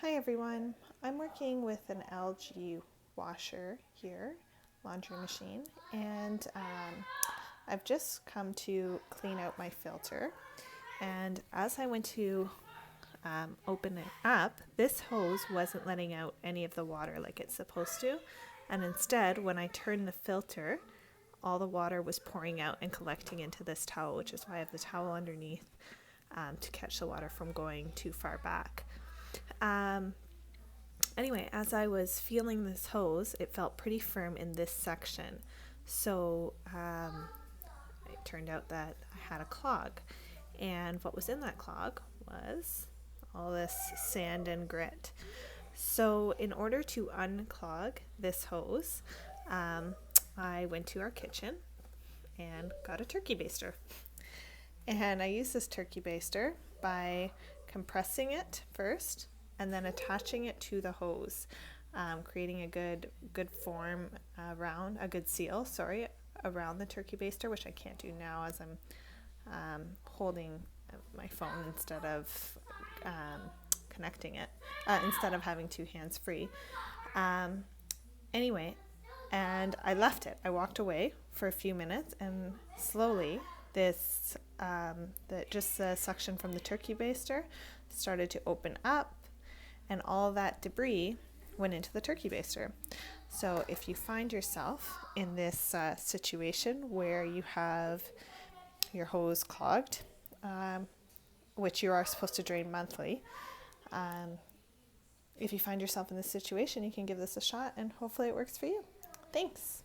Hi everyone, I'm working with an algae washer here, laundry machine, and I've just come to clean out my filter. And as I went to open it up, this hose wasn't letting out any of the water like it's supposed to. And instead, when I turned the filter, all the water was pouring out and collecting into this towel, which is why I have the towel underneath to catch the water from going too far back. Anyway, as I was feeling this hose, it felt pretty firm in this section. So it turned out that I had a clog. And what was in that clog was all this sand and grit. So in order to unclog this hose, I went to our kitchen and got a turkey baster. And I used this turkey baster by compressing it first and then attaching it to the hose, creating a good form around, a good seal, around the turkey baster, which I can't do now as I'm holding my phone instead of connecting it, instead of having two hands free. Anyway, and I left it. I walked away for a few minutes, and slowly this, the suction from the turkey baster started to open up, and all that debris went into the turkey baster. So if you find yourself in this situation where you have your hose clogged, which you are supposed to drain monthly, if you find yourself in this situation, you can give this a shot and hopefully it works for you. Thanks.